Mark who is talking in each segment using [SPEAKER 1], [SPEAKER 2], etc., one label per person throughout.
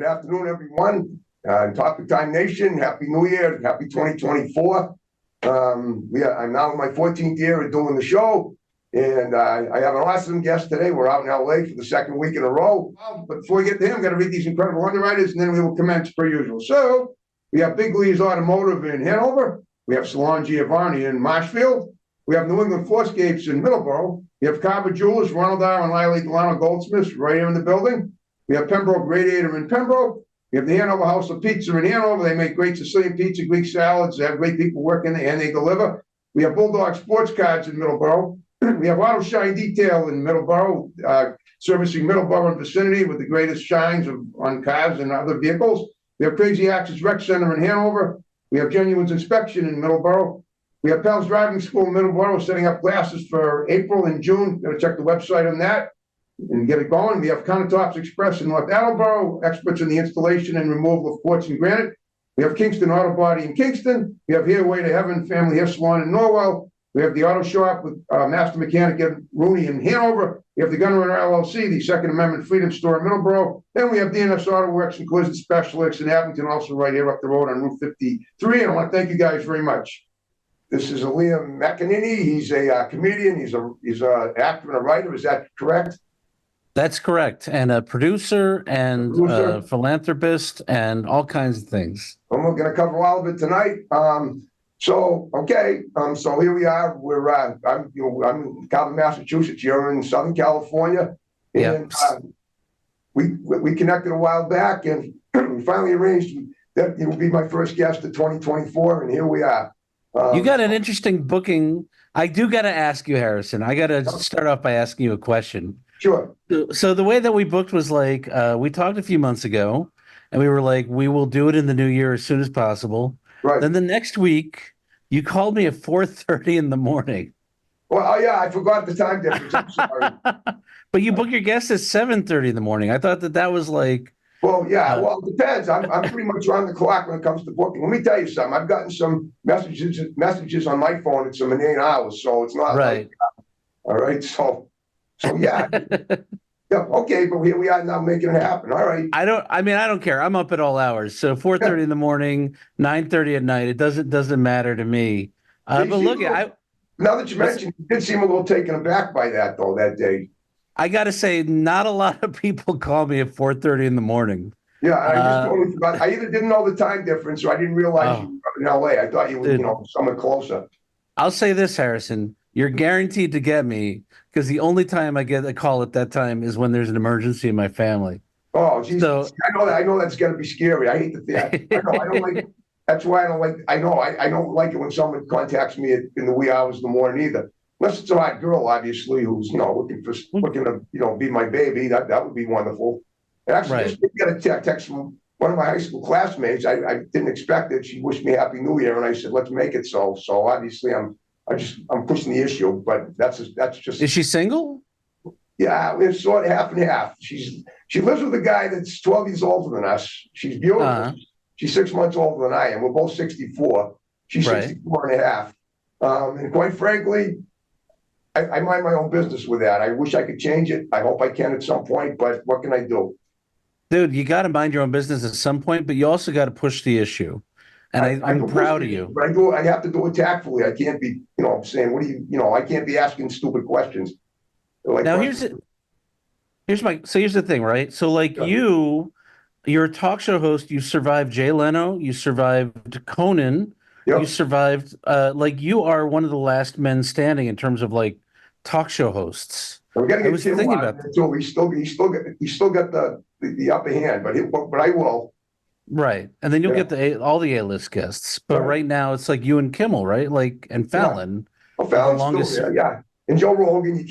[SPEAKER 1] Good afternoon, everyone. Topic Time Nation, Happy New Year, Happy 2024. I'm now in my 14th year of doing the show, and I have an awesome guest today. We're out in LA for the second week in a row. But before we get to him, I've got to read these incredible underwriters, and then we will commence per usual. So we have Big Lee's Automotive in Hanover. We have Salon Giovanni in Marshfield. We have New England Floorscapes in Middleborough. We have Carver Jewelers, Ronald R. and Lily Delano Goldsmiths right here in the building. We have Pembroke Radiator in Pembroke. We have the Hanover House of Pizza in Hanover. They make great Sicilian pizza, Greek salads. They have great people working there, and they deliver. We have Bulldog Sports Cards in Middleborough. We have Auto Shine Detail in Middleborough, servicing Middleborough and vicinity with the greatest shines on cars and other vehicles. We have Crazy Axes Rec Center in Hanover. We have Genuine's Inspection in Middleborough. We have Pell's Driving School in Middleborough, setting up classes for April and June. Got to check the website on that and get it going. We have Countertops Express in North Attleboro, experts in the installation and removal of quartz and granite. We have Kingston Auto Body in Kingston. We have Here Way to Heaven Family Hair Salon in Norwell. We have the Auto Shop with Master Mechanic Ed Rooney in Hanover. We have the Gunrunner LLC, the Second Amendment Freedom Store in Middleborough. Then we have DNS Auto Works and Collision Specialists in Abington, also right here up the road on Route 53. And I want to thank you guys very much. This is Liam McEnany. He's a comedian. He's an actor and a writer. Is that correct?
[SPEAKER 2] That's correct. And a producer and a philanthropist and all kinds of things.
[SPEAKER 1] And we're going to cover all of it tonight. So here we are. I'm in Calvin, Massachusetts. You're in Southern California. And we connected a while back, and we finally arranged that you will be my first guest of 2024, and here we are.
[SPEAKER 2] You got an interesting booking. I do got to ask you, Harrison. I got to start off by asking you a question.
[SPEAKER 1] Sure.
[SPEAKER 2] So the way that we booked was like, we talked a few months ago, and we were like, we will do it in the new year as soon as possible.
[SPEAKER 1] Right.
[SPEAKER 2] Then the next week, you called me at 4:30 in the morning.
[SPEAKER 1] Well, yeah, I forgot the time difference. I'm sorry.
[SPEAKER 2] But you booked your guest at 7:30 in the morning. I thought that was like.
[SPEAKER 1] Well, yeah. Well, it depends. I'm pretty much around the clock when it comes to booking. Let me tell you something. I've gotten some messages on my phone at some inane hours, so it's not
[SPEAKER 2] right.
[SPEAKER 1] All right. So yeah. Yeah. Okay, but here we are now making it happen. All right.
[SPEAKER 2] I don't care. I'm up at all hours. So 4:30 in the morning, 9:30 at night. It doesn't matter to me. But look,
[SPEAKER 1] now that you mentioned, you did seem a little taken aback by that though that day.
[SPEAKER 2] I got to say, not a lot of people call me at 4:30 in the morning.
[SPEAKER 1] Yeah, I just totally forgot. I either didn't know the time difference, or I didn't realize you were in LA. I thought you were, somewhere closer.
[SPEAKER 2] I'll say this, Harrison. You're guaranteed to get me because the only time I get a call at that time is when there's an emergency in my family.
[SPEAKER 1] Oh, geez. So, I know that's gonna be scary. I hate that. I don't like. That's why I don't like. I don't like it when someone contacts me in the wee hours of the morning either. Unless it's a hot girl, obviously, who's looking to be my baby. That would be wonderful. And actually, just got a text from one of my high school classmates. I didn't expect it. She wished me Happy New Year, and I said, "Let's make it so." So obviously, I'm pushing the issue, but that's just.
[SPEAKER 2] Is she single?
[SPEAKER 1] Yeah, it's sort of half and half. She lives with a guy that's 12 years older than us. She's beautiful. She's 6 months older than I am. We're both 64. She's 64 and a half. And quite frankly, I mind my own business with that. I wish I could change it. I hope I can at some point, but what can I do?
[SPEAKER 2] Dude, you got to mind your own business at some point, but you also got to push the issue. And I'm proud of you.
[SPEAKER 1] But I have to do it tactfully. I can't be, saying, I can't be asking stupid questions.
[SPEAKER 2] Now, here's the thing, right? So like you're a talk show host. You survived Jay Leno. You survived Conan. Yep. You survived. You are one of the last men standing in terms of like talk show hosts.
[SPEAKER 1] I was thinking about that. So he still got the upper hand, but I will.
[SPEAKER 2] Right, and then you'll get all the A-list guests. But right now it's like you and Kimmel, right? Like and Fallon.
[SPEAKER 1] Yeah. Well, Fallon's still there, yeah. And Joe Rogan,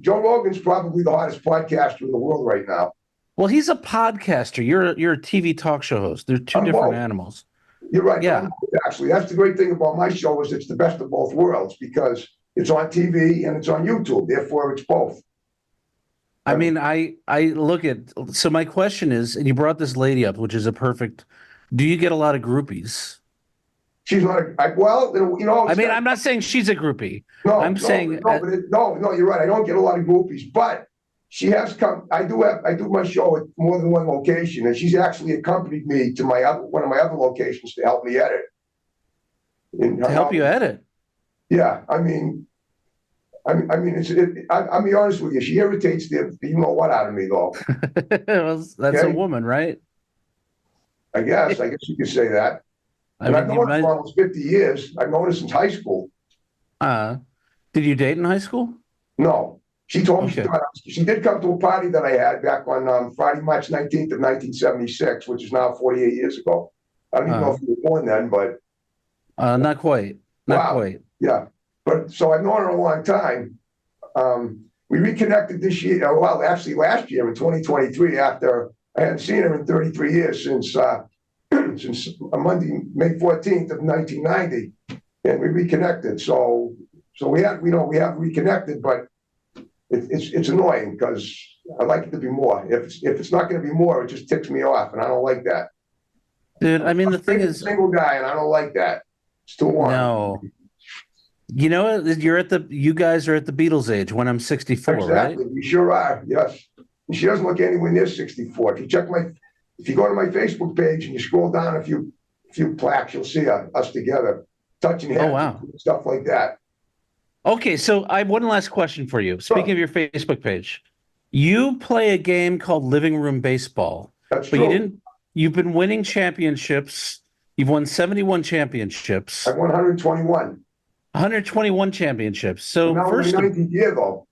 [SPEAKER 1] Joe Rogan's probably the hottest podcaster in the world right now.
[SPEAKER 2] Well, he's a podcaster. You're a TV talk show host. They're two different animals.
[SPEAKER 1] You're right.
[SPEAKER 2] Yeah.
[SPEAKER 1] Actually, that's the great thing about my show is it's the best of both worlds because it's on TV and it's on YouTube. Therefore, it's both.
[SPEAKER 2] I mean, I look at. So my question is, and you brought this lady up, which is a perfect. Do you get a lot of groupies?
[SPEAKER 1] She's not
[SPEAKER 2] I'm not saying she's a groupie.
[SPEAKER 1] No, you're right. I don't get a lot of groupies, but she has come. I do my show at more than one location, and she's actually accompanied me to one of my other locations to help me edit.
[SPEAKER 2] To help you edit.
[SPEAKER 1] Yeah, I mean, I'll be honest with you. She irritates the you know what out of me though.
[SPEAKER 2] Well, that's a woman, right?
[SPEAKER 1] I guess you could say that.
[SPEAKER 2] I
[SPEAKER 1] And
[SPEAKER 2] mean,
[SPEAKER 1] I've known her for almost 50 years. I've known her since high school.
[SPEAKER 2] Did you date in high school?
[SPEAKER 1] No. She told me
[SPEAKER 2] Okay.
[SPEAKER 1] she did come to a party that I had back on Friday, March 19th of 1976, which is now 48 years ago. I don't even know if you were born then, but
[SPEAKER 2] not quite. Not
[SPEAKER 1] wow.
[SPEAKER 2] quite.
[SPEAKER 1] Yeah. But so I've known her a long time. We reconnected this year, well, actually last year in 2023, after I hadn't seen her in 33 years since since Monday, May 14th of 1990, and we reconnected. So we have reconnected, but it's annoying because I like it to be more. If it's not going to be more, it just ticks me off, and I don't like that.
[SPEAKER 2] Dude, I mean, the thing
[SPEAKER 1] I'm a
[SPEAKER 2] is,
[SPEAKER 1] single guy, and I don't like that. It's too long.
[SPEAKER 2] no. You know, you guys are at the Beatles age when I'm 64,
[SPEAKER 1] exactly.
[SPEAKER 2] right?
[SPEAKER 1] We sure are. Yes. And she doesn't look anywhere near 64. If you go to my Facebook page and you scroll down a few plaques, you'll see us together, touching hands,
[SPEAKER 2] wow.
[SPEAKER 1] and stuff like that.
[SPEAKER 2] Okay, so I have one last question for you. Speaking of your Facebook page, you play a game called Living Room Baseball.
[SPEAKER 1] That's true.
[SPEAKER 2] You've been winning championships. You've won 71 championships.
[SPEAKER 1] I've won 121.
[SPEAKER 2] 121 championships. So
[SPEAKER 1] now
[SPEAKER 2] first,
[SPEAKER 1] in my 19th year though.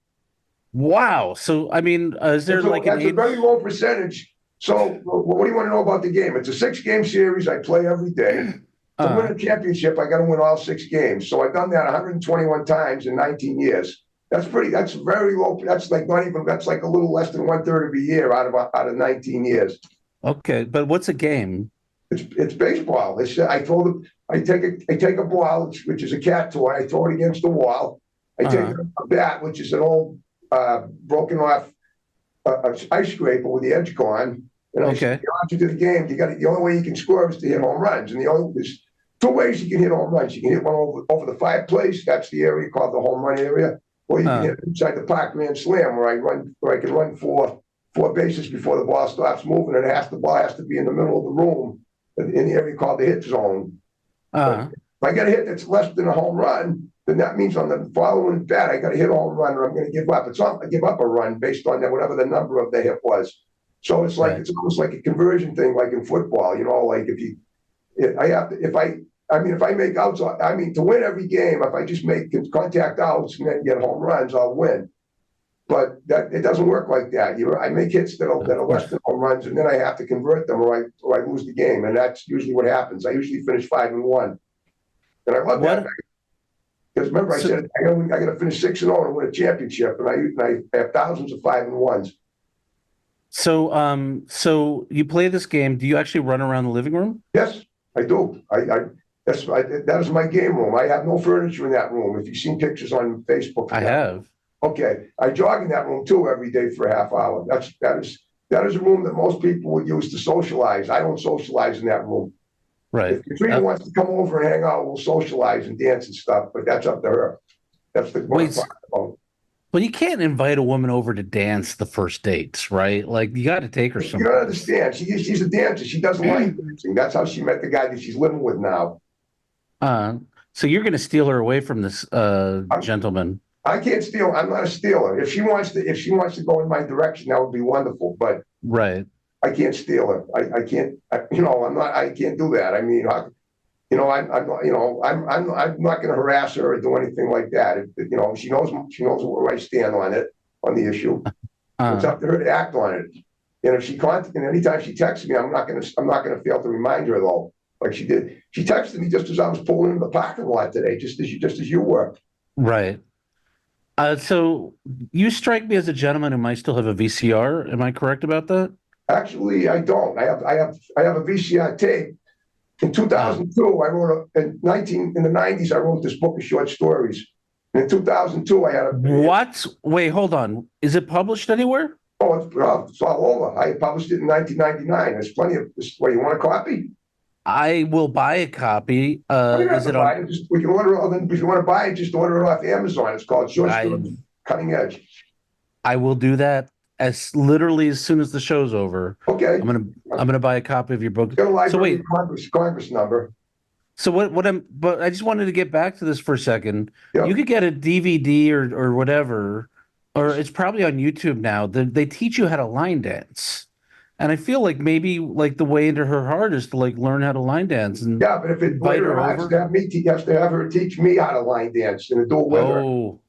[SPEAKER 2] Wow. So I mean, is there like
[SPEAKER 1] that's a very low percentage. So what do you want to know about the game? It's a 6-game series. I play every day. To win a championship, I got to win all 6 games. So I've done that 121 times in 19 years. That's very low. That's like a little less than 1/3 of a year out of 19 years.
[SPEAKER 2] Okay, but what's a game?
[SPEAKER 1] It's baseball. I take a ball, which is a cat toy. I throw it against the wall. I take a bat, which is an old broken off ice scraper with the edge gone. And I say, the object of the game, the only way you can score is to hit home runs. And there's 2 ways you can hit home runs. You can hit one over the fireplace. That's the area called the home run area. Or you can hit inside the park grand slam, where I can run 4 bases before the ball stops moving, and the ball has to be in the middle of the room in the area called the hit zone. If I get a hit that's less than a home run, then that means on the following bat, I got to hit a home run, or I'm going to give up. I give up a run based on that, whatever the number of the hit was. So it's like it's almost like a conversion thing, like in football. Like if I make outs, to win every game, if I just make contact outs and then get home runs, I'll win. But it doesn't work like that. I make hits that are less than home runs, and then I have to convert them, or I lose the game, and that's usually what happens. I usually finish 5-1, and I love that. Because remember, I said I got to finish 6-0 and win a championship, and I have thousands of 5-1s.
[SPEAKER 2] So you play this game. Do you actually run around the living room?
[SPEAKER 1] Yes, I do. That is my game room. I have no furniture in that room. If you've seen pictures on Facebook,
[SPEAKER 2] I have.
[SPEAKER 1] Okay, I jog in that room too every day for a half hour. That is a room that most people would use to socialize. I don't socialize in that room.
[SPEAKER 2] Right.
[SPEAKER 1] If Katrina wants to come over and hang out, we'll socialize and dance and stuff. But that's up to her. That's the
[SPEAKER 2] Wait, well, you can't invite a woman over to dance the first dates, right? Like, you got to take her somewhere.
[SPEAKER 1] You don't understand. She's a dancer. She doesn't like dancing. That's how she met the guy that she's living with now.
[SPEAKER 2] So you're going to steal her away from this gentleman. I
[SPEAKER 1] can't steal. I'm not a stealer. If she wants to go in my direction, that would be wonderful. But I can't steal her. I can't. I can't do that. I mean, I'm not going to harass her or do anything like that. She knows where I stand on the issue. It's up to her to act on it. And anytime she texts me, I'm not going to fail to remind her though. Like she did. She texted me just as I was pulling into the parking lot today, just as you were.
[SPEAKER 2] Right. So you strike me as a gentleman who might still have a VCR. Am I correct about that?
[SPEAKER 1] Actually, I don't. I have a VCR tape. In 2002, I wrote in the 90s, I wrote this book of short stories. And in 2002, I had a
[SPEAKER 2] What? Wait, hold on. Is it published anywhere?
[SPEAKER 1] Oh, it's all over. I published it in 1999. There's plenty of this. What, you want a copy?
[SPEAKER 2] I will buy a copy. Is it on?
[SPEAKER 1] We can order it. If you want to buy it, just order it off Amazon. It's called Short Stories Cutting Edge.
[SPEAKER 2] I will do that as literally as soon as the show's over.
[SPEAKER 1] Okay.
[SPEAKER 2] I'm gonna buy a copy of your book.
[SPEAKER 1] Got a
[SPEAKER 2] So
[SPEAKER 1] Library
[SPEAKER 2] wait,
[SPEAKER 1] of Congress number.
[SPEAKER 2] so but I just wanted to get back to this for a second.
[SPEAKER 1] Yeah.
[SPEAKER 2] You could get a DVD or whatever, or it's probably on YouTube now. They teach you how to line dance. And I feel like maybe like the way into her heart is to like learn how to line dance and
[SPEAKER 1] Yeah, but if it
[SPEAKER 2] invite
[SPEAKER 1] later
[SPEAKER 2] her
[SPEAKER 1] on has
[SPEAKER 2] over.
[SPEAKER 1] to have me, has to have her teach me how to line dance and do it with her.
[SPEAKER 2] Oh,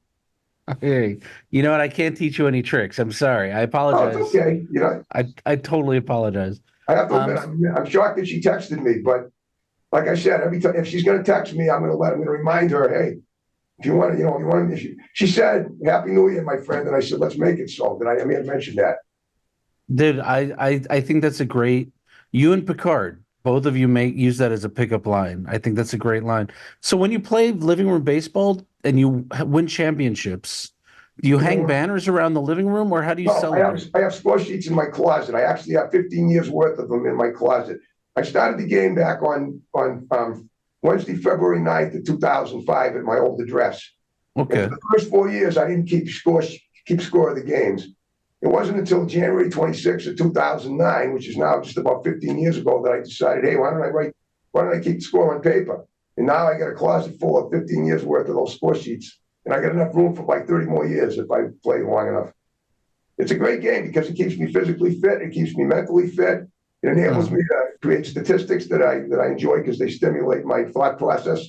[SPEAKER 2] hey, you know what? I can't teach you any tricks. I'm sorry. I
[SPEAKER 1] Oh, it's
[SPEAKER 2] apologize.
[SPEAKER 1] okay. You know,
[SPEAKER 2] I totally apologize.
[SPEAKER 1] I have to
[SPEAKER 2] Um,
[SPEAKER 1] admit, I'm shocked that she texted me, but like I said, every time if she's going to text me, I'm going to remind her, hey, if you want to, you want to. She said, "Happy New Year, my friend," and I said, "Let's make it so." Did I may have mentioned that.
[SPEAKER 2] Dude, I think that's a great. You and Picard, both of you use that as a pickup line. I think that's a great line. So when you play living room baseball and you win championships, do you hang banners around the living room, or how do you
[SPEAKER 1] No,
[SPEAKER 2] celebrate?
[SPEAKER 1] I have score sheets in my closet. I actually have 15 years worth of them in my closet. I started the game back on Wednesday, February 9th of 2005 at my old address. And
[SPEAKER 2] Okay,
[SPEAKER 1] for the first 4 years, I didn't keep score of the games. It wasn't until January 26th of 2009, which is now just about 15 years ago, that I decided, hey, why don't I keep score on paper? And now I got a closet full of 15 years worth of those score sheets. And I got enough room for like 30 more years if I play long enough. It's a great game because it keeps me physically fit. It keeps me mentally fit. It enables me to create statistics that I enjoy because they stimulate my thought process.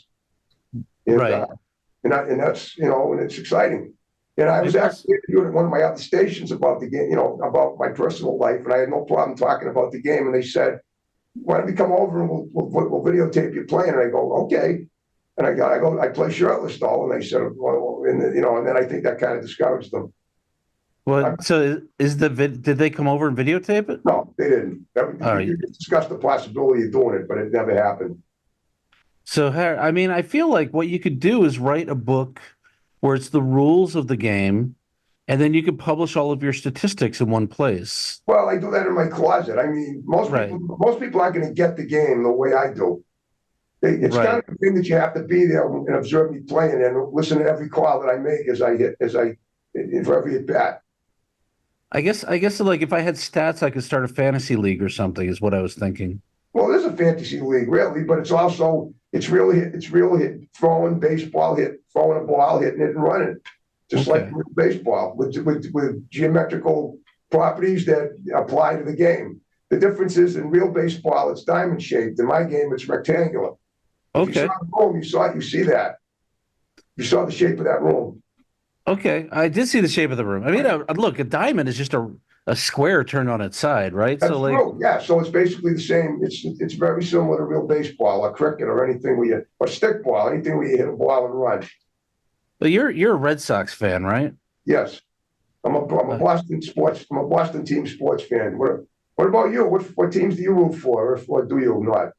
[SPEAKER 1] And,
[SPEAKER 2] right.
[SPEAKER 1] and that's, and it's exciting. And I was actually interviewed at one of my other stations about the game, about my personal life, and I had no problem talking about the game. And they said, "Why don't we come over and we'll videotape you playing?" And I go, "Okay." And I play shirtless though. And they said, "Well," and then I think that kind of discouraged them.
[SPEAKER 2] Well, so did they come over and videotape it?
[SPEAKER 1] No, they didn't.
[SPEAKER 2] All
[SPEAKER 1] We
[SPEAKER 2] right.
[SPEAKER 1] discussed the possibility of doing it, but it never happened.
[SPEAKER 2] So, I mean, I feel like what you could do is write a book where it's the rules of the game, and then you could publish all of your statistics in one place.
[SPEAKER 1] Well, I do that in my closet. I mean,
[SPEAKER 2] Right,
[SPEAKER 1] most people aren't going to get the game the way I do. It's kind
[SPEAKER 2] right.
[SPEAKER 1] of a thing that you have to be there and observe me playing and listen to every call that I make for every at bat.
[SPEAKER 2] I guess like if I had stats, I could start a fantasy league or something, is what I was thinking.
[SPEAKER 1] Well, there's a fantasy league, really, but it's real hit, throwing baseball, throwing a ball, hitting it and running, just like
[SPEAKER 2] Okay.
[SPEAKER 1] baseball with geometrical properties that apply to the game. The difference is in real baseball, it's diamond shaped. In my game, it's rectangular. If you saw
[SPEAKER 2] Okay.
[SPEAKER 1] the room, you see that. You saw the shape of that room.
[SPEAKER 2] Okay. I did see the shape of the room. I mean, look, a diamond is just a square turned on its side, right?
[SPEAKER 1] That's
[SPEAKER 2] So like,
[SPEAKER 1] true. Yeah. So it's basically the same. It's very similar to real baseball or cricket or anything or stickball, anything where you hit a ball and run.
[SPEAKER 2] but you're a Red Sox fan, right?
[SPEAKER 1] Yes. I'm a
[SPEAKER 2] Uh,
[SPEAKER 1] I'm a Boston team sports fan. What about you? What teams do you root for, or do you not?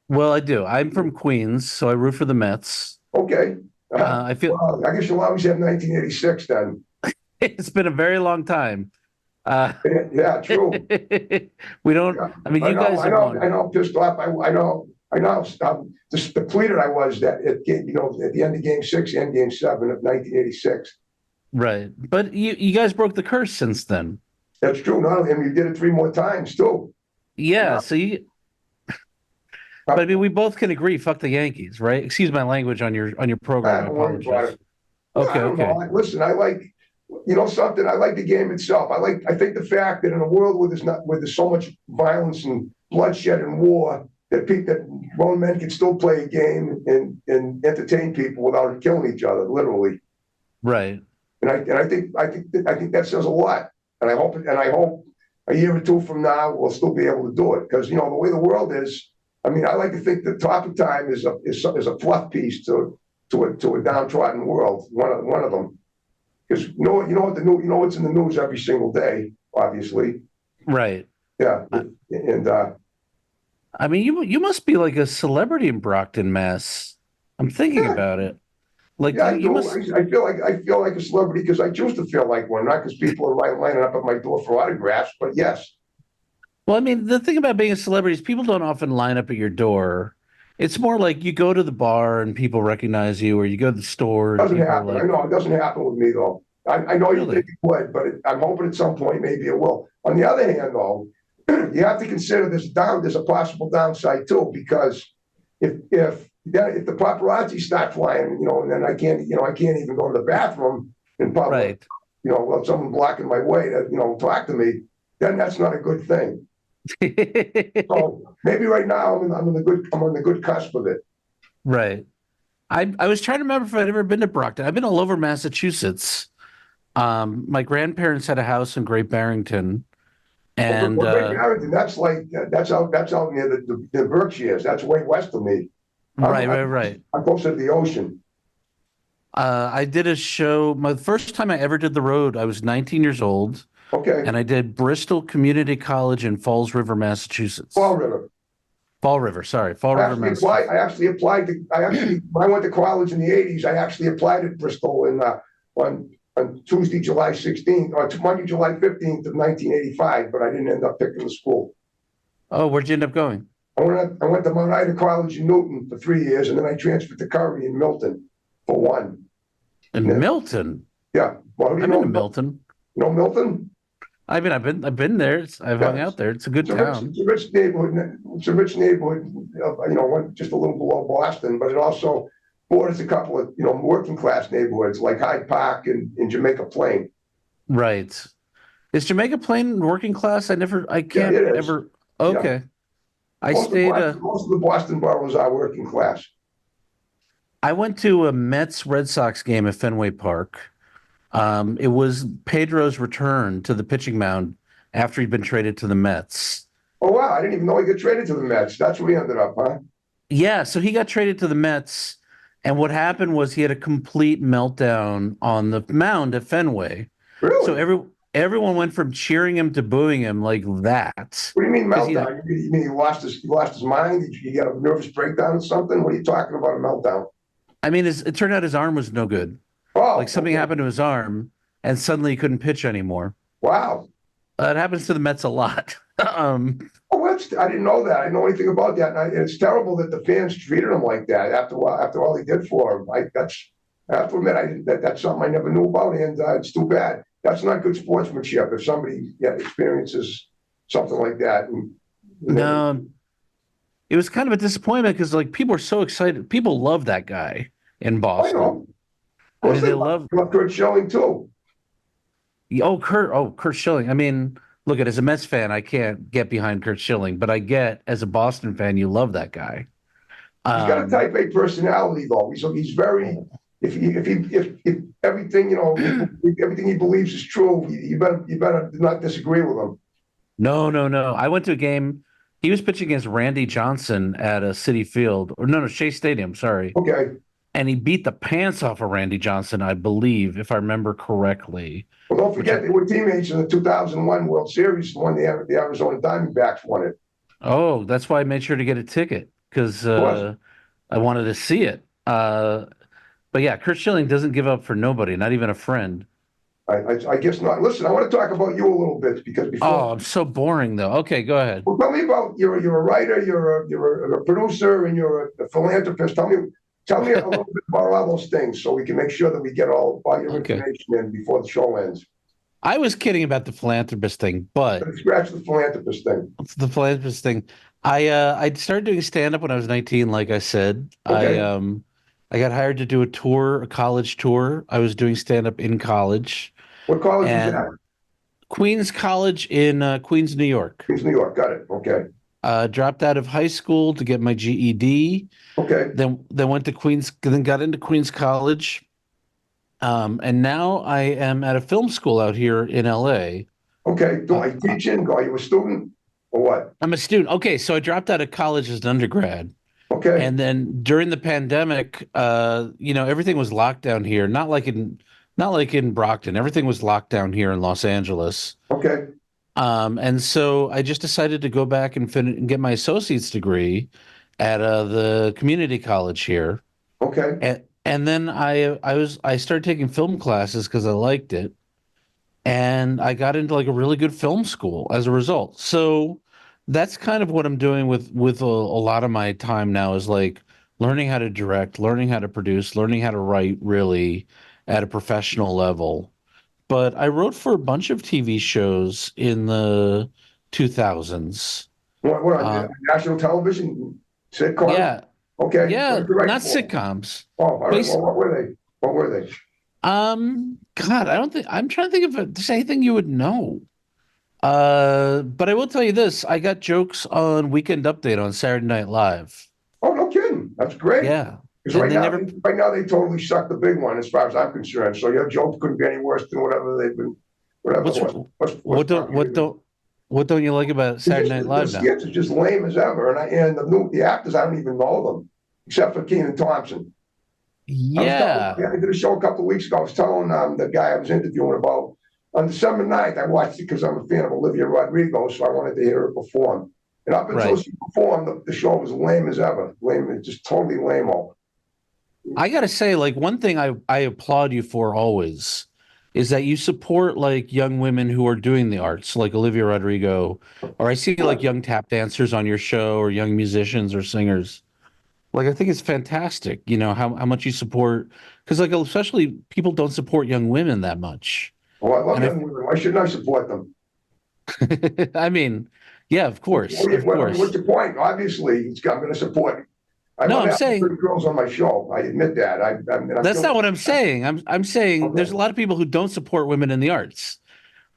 [SPEAKER 2] well, I do. I'm from Queens, so I root for the Mets.
[SPEAKER 1] Okay.
[SPEAKER 2] I feel
[SPEAKER 1] Well, I guess you'll always have 1986 then.
[SPEAKER 2] it's been a very long time. Uh,
[SPEAKER 1] Yeah, true.
[SPEAKER 2] we don't.
[SPEAKER 1] Yeah.
[SPEAKER 2] I mean, you guys have
[SPEAKER 1] I
[SPEAKER 2] won,
[SPEAKER 1] know. Pissed off. I know. Just depleted I was that at at the end of Game 6 and Game 7 of 1986.
[SPEAKER 2] right? But you guys broke the curse since then.
[SPEAKER 1] That's true. Not only, and you did it 3 more times too.
[SPEAKER 2] Yeah.
[SPEAKER 1] Yeah.
[SPEAKER 2] So but I mean, we both can agree. Fuck the Yankees, right? Excuse my language on your program. I
[SPEAKER 1] Don't worry about
[SPEAKER 2] apologize.
[SPEAKER 1] it. Well, I
[SPEAKER 2] Okay.
[SPEAKER 1] don't know.
[SPEAKER 2] Okay.
[SPEAKER 1] Listen, I like, something. I like the game itself. I think the fact that in a world where there's so much violence and bloodshed and war, that grown men can still play a game and entertain people without killing each other, literally.
[SPEAKER 2] Right.
[SPEAKER 1] And I think that says a lot. And I hope a year or two from now we'll still be able to do it because the way the world is. I mean, I like to think that Topic Time is a fluff piece to a downtrodden world. One of them, because what's in the news every single day. Obviously,
[SPEAKER 2] Right.
[SPEAKER 1] yeah,
[SPEAKER 2] I,
[SPEAKER 1] and
[SPEAKER 2] I mean, you must be like a celebrity in Brockton, Mass. I'm thinking
[SPEAKER 1] yeah,
[SPEAKER 2] about it. Like
[SPEAKER 1] yeah, I
[SPEAKER 2] you
[SPEAKER 1] do.
[SPEAKER 2] must.
[SPEAKER 1] I feel like a celebrity because I choose to feel like one, not because people are lining up at my door for autographs. But yes,
[SPEAKER 2] Well, I mean, the thing about being a celebrity is people don't often line up at your door. It's more like you go to the bar and people recognize you, or you go to the store
[SPEAKER 1] it
[SPEAKER 2] and
[SPEAKER 1] doesn't
[SPEAKER 2] people are
[SPEAKER 1] happen. I
[SPEAKER 2] like,
[SPEAKER 1] know it doesn't happen with me though. I know you
[SPEAKER 2] Really?
[SPEAKER 1] think it would, but I'm hoping at some point maybe it will. On the other hand, though, you have to consider there's a possible downside too, because if the paparazzi start flying, and then I can't even go to the bathroom in public,
[SPEAKER 2] Right.
[SPEAKER 1] without someone blocking my way to, talk to me, then that's not a good thing. So maybe right now I'm on the good cusp of it.
[SPEAKER 2] Right. I was trying to remember if I'd ever been to Brockton. I've been all over Massachusetts. My grandparents had a house in Great Barrington, and
[SPEAKER 1] Well, Great Barrington, that's out near the Berkshires. That's way west of me. I'm,
[SPEAKER 2] right,
[SPEAKER 1] I'm,
[SPEAKER 2] right, right.
[SPEAKER 1] I'm closer to the ocean.
[SPEAKER 2] I did a show. My first time I ever did the road, I was 19 years old,
[SPEAKER 1] Okay.
[SPEAKER 2] and I did Bristol Community College in Falls River, Massachusetts.
[SPEAKER 1] Fall River.
[SPEAKER 2] Fall River, sorry, Fall River, Massachusetts.
[SPEAKER 1] When I went to college in the 80s, I actually applied at Bristol on Tuesday, July 16th, or Monday, July 15th of 1985, but I didn't end up picking the school.
[SPEAKER 2] Oh, where'd you end up going?
[SPEAKER 1] I went to Mount Ida College in Newton for 3 years, and then I transferred to Curry in Milton for one.
[SPEAKER 2] In
[SPEAKER 1] Yeah.
[SPEAKER 2] Milton.
[SPEAKER 1] Yeah. Well, who do you
[SPEAKER 2] I've
[SPEAKER 1] know?
[SPEAKER 2] been to Milton.
[SPEAKER 1] You know Milton?
[SPEAKER 2] I've been there. I've hung
[SPEAKER 1] Yeah.
[SPEAKER 2] out there. It's a good
[SPEAKER 1] It's a
[SPEAKER 2] town.
[SPEAKER 1] rich neighborhood. It's a rich neighborhood, just a little below Boston, but it also borders a couple of, working class neighborhoods like Hyde Park and Jamaica Plain.
[SPEAKER 2] Right. Is Jamaica Plain working class? I can't
[SPEAKER 1] it is.
[SPEAKER 2] ever.
[SPEAKER 1] Yeah.
[SPEAKER 2] Okay. I stayed,
[SPEAKER 1] Most of the Boston boroughs are working class.
[SPEAKER 2] I went to a Mets Red Sox game at Fenway Park. It was Pedro's return to the pitching mound after he'd been traded to the Mets.
[SPEAKER 1] Oh, wow. I didn't even know he got traded to the Mets. That's where he ended up, huh?
[SPEAKER 2] Yeah, so he got traded to the Mets, and what happened was he had a complete meltdown on the mound at Fenway.
[SPEAKER 1] Really?
[SPEAKER 2] So everyone went from cheering him to booing him like that.
[SPEAKER 1] What do you mean
[SPEAKER 2] 'Cause he-
[SPEAKER 1] meltdown? You mean he lost his mind? He got a nervous breakdown or something? What are you talking about, a meltdown?
[SPEAKER 2] I mean, it turned out his arm was no good.
[SPEAKER 1] Oh,
[SPEAKER 2] Like something
[SPEAKER 1] okay.
[SPEAKER 2] happened to his arm, and suddenly he couldn't pitch anymore.
[SPEAKER 1] Wow.
[SPEAKER 2] It happens to the Mets a lot.
[SPEAKER 1] Oh, I didn't know that. I didn't know anything about that. And it's terrible that the fans treated him like that after all he did for him. I have to admit, that's something I never knew about, and it's too bad. That's not good sportsmanship if somebody experiences something like that.
[SPEAKER 2] No, it was kind of a disappointment because like people were so excited. People love that guy in
[SPEAKER 1] I
[SPEAKER 2] Boston.
[SPEAKER 1] know.
[SPEAKER 2] I mean, they
[SPEAKER 1] love Kurt Schilling too.
[SPEAKER 2] Kurt Schilling. I mean, look as a Mets fan, I can't get behind Kurt Schilling, but I get as a Boston fan, you love that guy.
[SPEAKER 1] He's got a type A personality, though. He's very. If everything everything he believes is true, you better not disagree with him.
[SPEAKER 2] No. I went to a game. He was pitching against Randy Johnson at a City Field, or no, Shea Stadium. Sorry.
[SPEAKER 1] Okay.
[SPEAKER 2] And he beat the pants off of Randy Johnson, I believe, if I remember correctly.
[SPEAKER 1] Well, don't forget they were teammates in the 2001 World Series, the one the Arizona Diamondbacks won it.
[SPEAKER 2] Oh, that's why I made sure to get a ticket because I wanted to see it. But yeah, Kurt Schilling doesn't give up for nobody, not even a friend.
[SPEAKER 1] I guess not. Listen, I want to talk about you a little bit because before.
[SPEAKER 2] Oh, I'm so boring though. Okay, go ahead.
[SPEAKER 1] Well, tell me about you're a writer, you're a producer, and you're a philanthropist. Tell me a little bit about all those things so we can make sure that we get all your information in before the show ends.
[SPEAKER 2] I was kidding about the philanthropist thing, but
[SPEAKER 1] Scratch the philanthropist thing.
[SPEAKER 2] the philanthropist thing. I started doing stand up when I was 19, like I said.
[SPEAKER 1] Okay.
[SPEAKER 2] I got hired to do a college tour. I was doing stand up in college.
[SPEAKER 1] What college was that?
[SPEAKER 2] Queens College in Queens, New York.
[SPEAKER 1] Queens, New York. Got it. Okay.
[SPEAKER 2] Dropped out of high school to get my GED.
[SPEAKER 1] Okay.
[SPEAKER 2] Then went to Queens, then got into Queens College. And now I am at a film school out here in LA.
[SPEAKER 1] Okay. Are you teaching? Are you a student or what?
[SPEAKER 2] I'm a student. Okay, so I dropped out of college as an undergrad.
[SPEAKER 1] Okay.
[SPEAKER 2] And then during the pandemic, everything was locked down here. Not like in Brockton. Everything was locked down here in Los Angeles.
[SPEAKER 1] Okay.
[SPEAKER 2] And so I just decided to go back and get my associate's degree at the community college here.
[SPEAKER 1] Okay.
[SPEAKER 2] And then I started taking film classes because I liked it, and I got into like a really good film school as a result. So that's kind of what I'm doing with a lot of my time now is like learning how to direct, learning how to produce, learning how to write really at a professional level. but I wrote for a bunch of TV shows in the 2000s.
[SPEAKER 1] What on
[SPEAKER 2] Uh,
[SPEAKER 1] national television sitcoms?
[SPEAKER 2] yeah,
[SPEAKER 1] Okay, what
[SPEAKER 2] yeah,
[SPEAKER 1] did you write
[SPEAKER 2] not
[SPEAKER 1] for?
[SPEAKER 2] sitcoms.
[SPEAKER 1] Oh, all right.
[SPEAKER 2] Bas
[SPEAKER 1] Well, what were they? What were they?
[SPEAKER 2] God, I don't think I'm trying to think if there's anything you would know. But I will tell you this: I got jokes on Weekend Update on Saturday Night Live.
[SPEAKER 1] Oh, no kidding. That's great.
[SPEAKER 2] Yeah,
[SPEAKER 1] Because
[SPEAKER 2] and they never.
[SPEAKER 1] right now they totally suck the big one as far as I'm concerned. So your joke couldn't be any worse than whatever they've been, whatever.
[SPEAKER 2] What's
[SPEAKER 1] What's
[SPEAKER 2] what don't you like about Saturday Night
[SPEAKER 1] the
[SPEAKER 2] Live now?
[SPEAKER 1] skits are just lame as ever, and the actors I don't even know them except for Kenan Thompson.
[SPEAKER 2] Yeah,
[SPEAKER 1] I did a show a couple of weeks ago. I was telling the guy I was interviewing about on December 9th. I watched it because I'm a fan of Olivia Rodrigo, so I wanted to hear her perform. And up until
[SPEAKER 2] right.
[SPEAKER 1] she performed, the show was lame as ever. Lame, just totally lame-o.
[SPEAKER 2] I gotta say, like one thing I applaud you for always is that you support like young women who are doing the arts, like Olivia Rodrigo, or I see like young tap dancers on your show, or young musicians or singers. Like I think it's fantastic, you know, how much you support because like especially people don't support young women that much.
[SPEAKER 1] Oh, I love
[SPEAKER 2] And
[SPEAKER 1] young women. Why shouldn't I support them?
[SPEAKER 2] I mean, yeah, of course, of
[SPEAKER 1] What's
[SPEAKER 2] course.
[SPEAKER 1] the point? Obviously, I'm going to support. I
[SPEAKER 2] No,
[SPEAKER 1] love
[SPEAKER 2] I'm
[SPEAKER 1] having
[SPEAKER 2] saying
[SPEAKER 1] pretty girls on my show. I admit that. I'm
[SPEAKER 2] that's
[SPEAKER 1] doing
[SPEAKER 2] not what I'm saying. I'm saying there's
[SPEAKER 1] okay.
[SPEAKER 2] a lot of people who don't support women in the arts.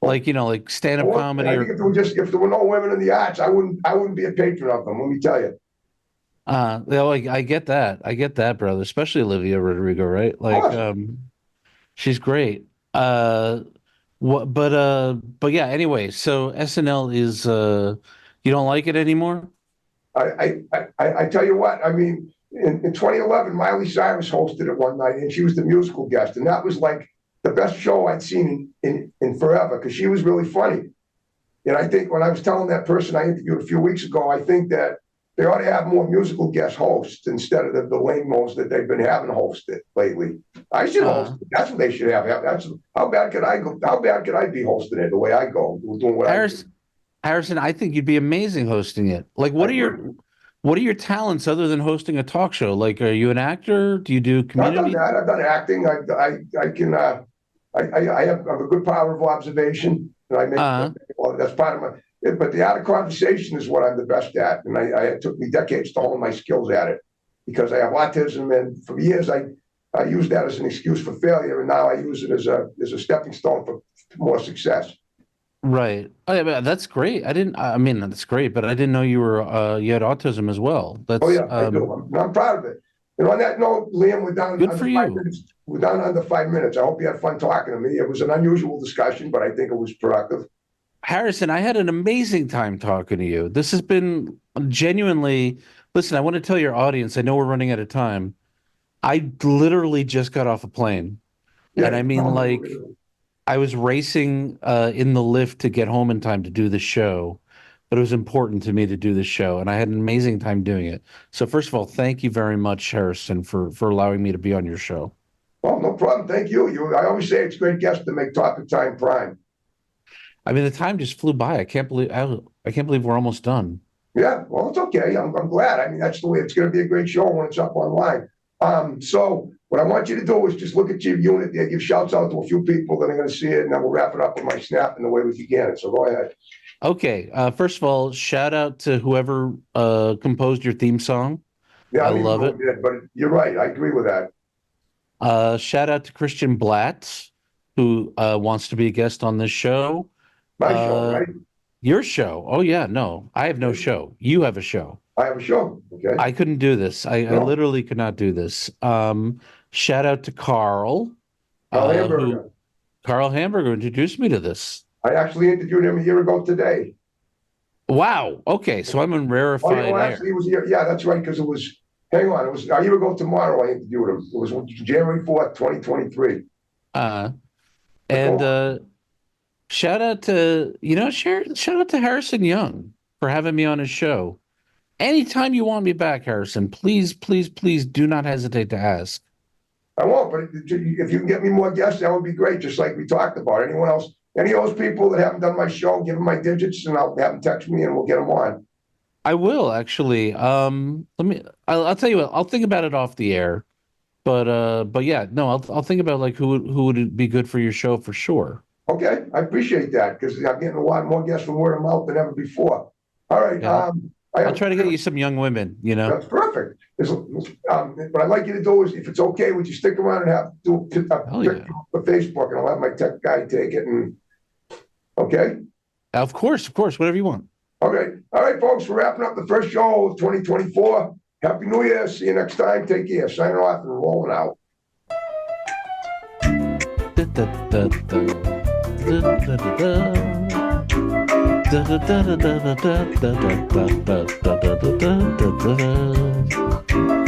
[SPEAKER 2] Like,
[SPEAKER 1] Well,
[SPEAKER 2] you know, like stand-up comedy
[SPEAKER 1] I
[SPEAKER 2] or
[SPEAKER 1] think if there were no women in the arts, I wouldn't be a patron of them. Let me tell you.
[SPEAKER 2] I get that. I get that, brother, especially Olivia Rodrigo, right?
[SPEAKER 1] Of
[SPEAKER 2] Like,
[SPEAKER 1] course,
[SPEAKER 2] she's great. But yeah, anyway, so SNL is you don't like it anymore?
[SPEAKER 1] I tell you what. I mean, in 2011, Miley Cyrus hosted it one night, and she was the musical guest, and that was like the best show I'd seen in forever because she was really funny. And I think when I was telling that person I interviewed a few weeks ago, I think that they ought to have more musical guest hosts instead of the lame-os that they've been having hosted lately. I should host
[SPEAKER 2] Uh
[SPEAKER 1] it. That's what they should have. That's how bad could I go? How bad could I be hosting it the way I go, doing what I do?
[SPEAKER 2] Harrison, I think you'd be amazing hosting it. Like,
[SPEAKER 1] I agree.
[SPEAKER 2] what are your talents other than hosting a talk show? Like, are you an actor? Do you do
[SPEAKER 1] I've done
[SPEAKER 2] community?
[SPEAKER 1] that. I've done acting. I can. I have a good power of observation, and I make
[SPEAKER 2] Uh,
[SPEAKER 1] well, that's part of my. But the art of conversation is what I'm the best at, and it took me decades to hone my skills at it because I have autism, and for years I used that as an excuse for failure, and now I use it as a stepping stone for more success.
[SPEAKER 2] right. Oh, yeah, but that's great. I mean, that's great, but I didn't know you were you had autism as well.
[SPEAKER 1] Oh
[SPEAKER 2] That's
[SPEAKER 1] yeah, I do. I'm proud of it. And on that note, Liam, we're down
[SPEAKER 2] good
[SPEAKER 1] under
[SPEAKER 2] for
[SPEAKER 1] 5
[SPEAKER 2] you.
[SPEAKER 1] minutes. We're down under 5 minutes. I hope you had fun talking to me. It was an unusual discussion, but I think it was productive.
[SPEAKER 2] Harrison, I had an amazing time talking to you. This has been genuinely, listen, I want to tell your audience, I know we're running out of time. I literally just got off a plane.
[SPEAKER 1] Yeah,
[SPEAKER 2] And I mean, like, I was racing in the lift to get home in time to do the show, but it was important to me to do the show, and I had an amazing time doing it. So, first of all, thank you very much, Harrison, for allowing me to be on your show.
[SPEAKER 1] well, no problem. Thank you. I always say it's great guests to make topic time prime.
[SPEAKER 2] I mean, the time just flew by. I can't believe we're almost done.
[SPEAKER 1] Yeah, well, it's okay. I'm glad. I mean, that's the way it's going to be a great show when it's up online. So what I want you to do is just look at your unit there, give shouts out to a few people that are going to see it, and then we'll wrap it up with my snap and the way we began it. So go ahead.
[SPEAKER 2] Okay. First of all, shout out to whoever composed your theme song.
[SPEAKER 1] Yeah, I
[SPEAKER 2] I
[SPEAKER 1] don't even
[SPEAKER 2] love
[SPEAKER 1] know
[SPEAKER 2] it.
[SPEAKER 1] who did, but you're right. I agree with that.
[SPEAKER 2] Shout out to Christian Blatt, who wants to be a guest on this show.
[SPEAKER 1] My show,
[SPEAKER 2] Uh,
[SPEAKER 1] right?
[SPEAKER 2] your show. Oh yeah, no, I have no show. You have a show.
[SPEAKER 1] I have a show. Okay.
[SPEAKER 2] I couldn't do this. I
[SPEAKER 1] No,
[SPEAKER 2] literally could not do this. Shout out to Carl,
[SPEAKER 1] Carl
[SPEAKER 2] who
[SPEAKER 1] Hamburger.
[SPEAKER 2] Carl Hamburger introduced me to this.
[SPEAKER 1] I actually interviewed him a year ago today.
[SPEAKER 2] Wow. Okay, so I'm in
[SPEAKER 1] Oh, you
[SPEAKER 2] rarefied
[SPEAKER 1] know,
[SPEAKER 2] air.
[SPEAKER 1] actually, it was a year. Yeah, that's right. Because it was, hang on, it was a year ago tomorrow I interviewed him. It was January 4th, 2023.
[SPEAKER 2] Uh,
[SPEAKER 1] But go
[SPEAKER 2] and
[SPEAKER 1] on.
[SPEAKER 2] shout out to shout out to Harrison Young for having me on his show. Anytime you want me back, Harrison, please, please, please do not hesitate to ask.
[SPEAKER 1] I won't, but if you can get me more guests, that would be great, just like we talked about. Anyone else, any of those people that haven't done my show, give them my digits and I'll have them text me and we'll get them on.
[SPEAKER 2] I will actually. I'll tell you what. I'll think about it off the air. But yeah, no, I'll think about like who would be good for your show for sure.
[SPEAKER 1] Okay, I appreciate that because I'm getting a lot more guests from word of mouth than ever before. All right,
[SPEAKER 2] Yeah,
[SPEAKER 1] I
[SPEAKER 2] I'll
[SPEAKER 1] have,
[SPEAKER 2] try to get you some young women, you know.
[SPEAKER 1] that's perfect. What I'd like you to do is, if it's okay, would you stick around and do a
[SPEAKER 2] Hell
[SPEAKER 1] picture
[SPEAKER 2] yeah.
[SPEAKER 1] for Facebook, and I'll have my tech guy take it. And okay,
[SPEAKER 2] Of course, whatever you want.
[SPEAKER 1] okay, all right, folks, we're wrapping up the first show of 2024. Happy New Year! See you next time. Take care. Signing off and rolling out.
[SPEAKER 2] Da, da, da, da. Da, da, da, da. Da, da, da, da, da, da, da, da, da, da, da, da, da, da, da.